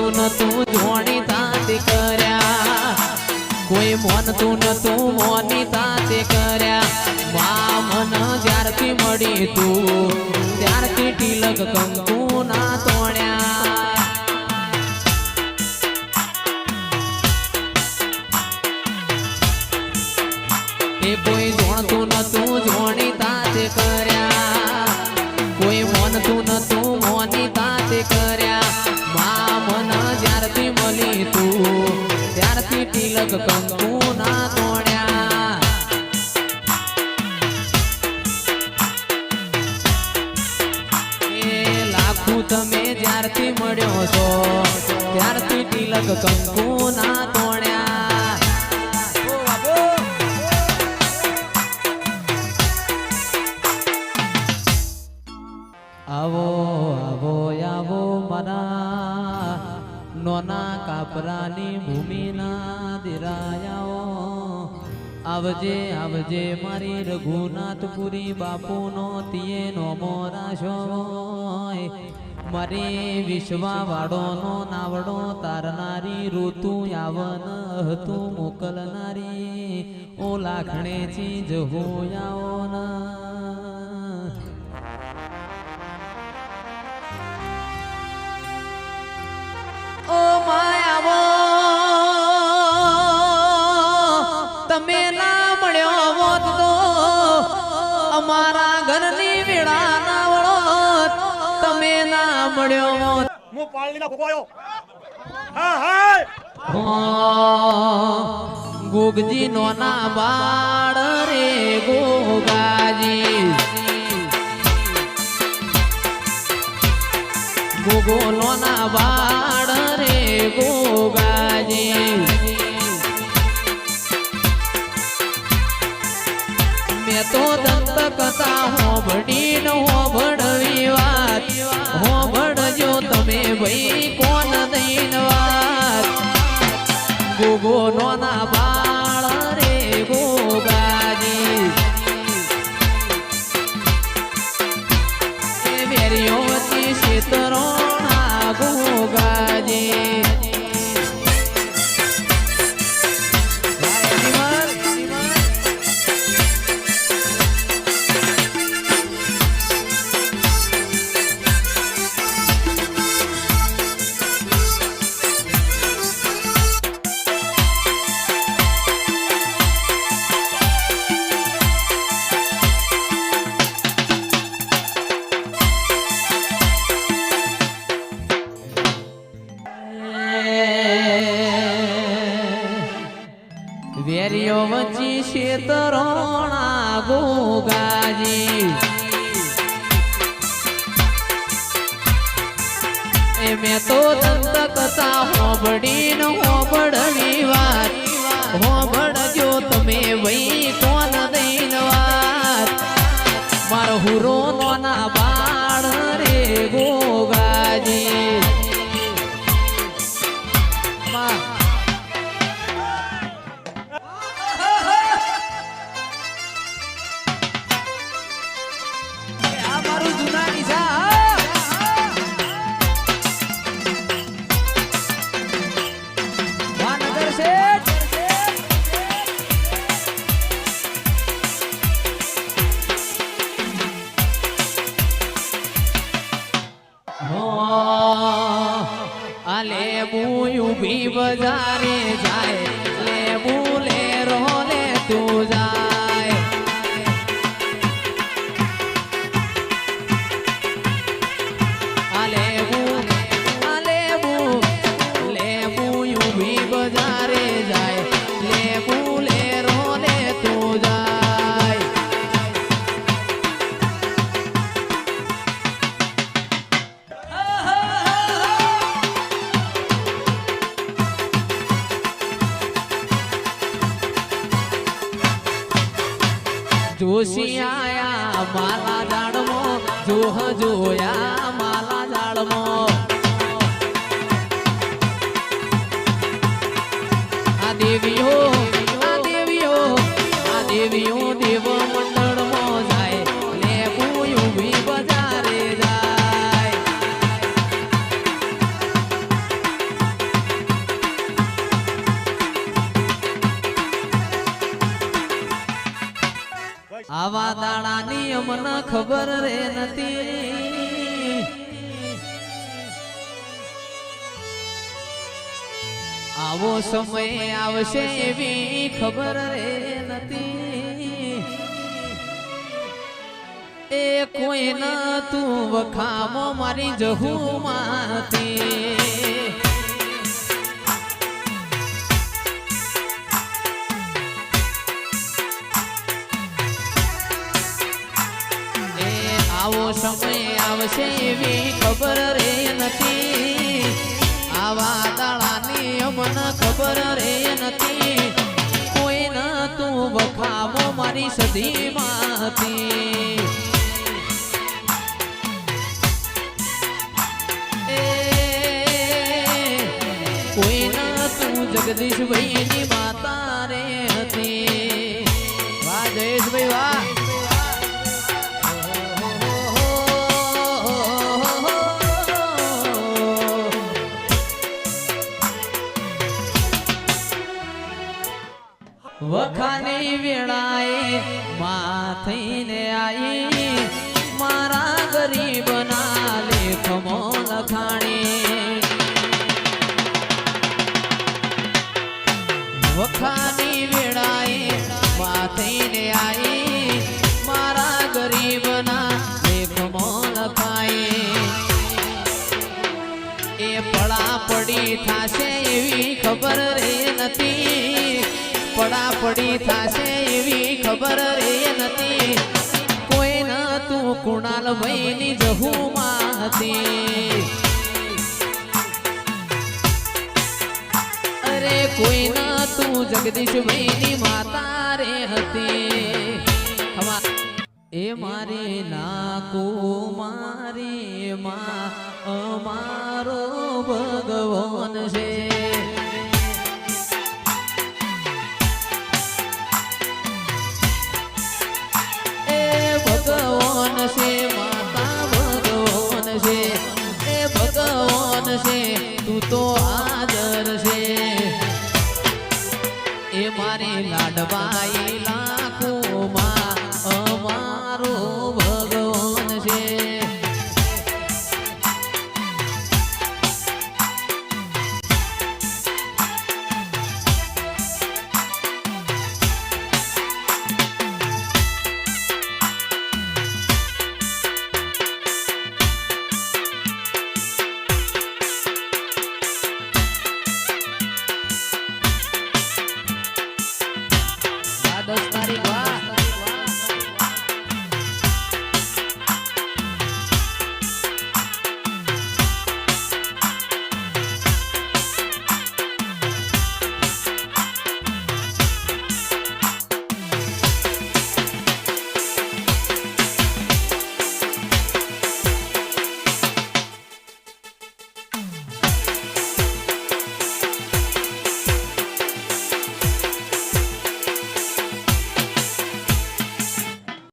જોણતું નતું જોણી તાતે કર્યા કોઈ મોનતું નતું મોની તાતે કર્યા મા મન જ્યારથી મળી તું ત્યારથી તિલક કંકુ ના તોડ્યા એ કોઈ જોણતું નતું જોણી તાતે કર્યા કોઈ મોનતું નતું મોની તાતે કર્યા મા મન જ્યારથી મળી તું ત્યારથી તિલક કંકુ ના તોડ્યા એ લાખું તમે જ્યારથી મળ્યો છો ત્યારથી તિલક કંકુ ના તોડ્યા આવો આવો આવો મારા નોના કાપરાની ભૂમિના દિરાયાઓ આવજે આવજે મારી રઘુનાથપુરી બાપુનો તિયે નોમો રાશો મારી વિશ્વાવાળોનો નાવડો તારનારી ઋતુ યાવન હતું મોકલનારી ઓ લાખણે ચીજ હોયાઓ ના ઓ માયાવો તમે ના મળ્યો હોત તો અમારા ઘરની વેળા ના વળોત તમે ના મળ્યો હોત હું પાળીના ભોગવાયો હા ગોગજી નો ના બાળ રે ગોગાજી ગોગો નો ના બાળ રે ગોગાજી મેં તો દંત કથા હોભળી ન હોભળવી વાત હોભળજો તમે ભાઈ કોણ દઈન વાત ગોગો નો ના બાળ રે ગોગાજી એ વેરીઓ વતી શેતરોણા ગોગાજી વેરીઓ વચ્ચી શેતરોણા ગોગાજી એ મેં તો દંત કથા હોભળી ન હોભળવી વાત હોભળજો તમે વઈ કોણ દઈન વાત મારો હુરો નોના બાળ રે ગોગાજી ઉભી બજારે જાય લેબુ લે રોલે તું જાય લેબુ ઉભી બજારે જાય લેબુ લે રોલે તું જાય જોશી આયા માલા જાડમો જોહ જોયા માલા જાડમો આ દેવીઓ દેવ મંડળમાં જાય લેબુ ઉભી બજારે જાય ખબર રે નથી. આવો સમય આવશે એવી ખબર રે નથી. એ કોઈ ન તું વખામો મારી જહુમાંથી. આવો સમય આવશે એવી ખબર રે નથી. આવા દાડાની અમને ખબર રે નથી. કોઈ ન તું વખાવો મારી સદીમાંથી. કોઈ ન તું જગદીશભાઈની માતા રે હતી. વાહ જયેશભાઈ વાહ. વખાની વેળાએ માં થઈને આઈ મારા ગરીબના લેખમો લખાણી. વખાની વેળાએ માં થઈને આઈ મારા ગરીબના લેખમો લખાઈ. એ પડાપડી થાશે એવી ખબર રે નથી. પડાપડી થાશે એવી ખબર રે નથી. કોઈ ન તું કુણાલ ભાઈની જહુમાંથી. અરે કોઈ ન તું જગદીશભાઈની માતા રે હતી. એ મારી નાકો મારી માં અમારો ભગવાન છે.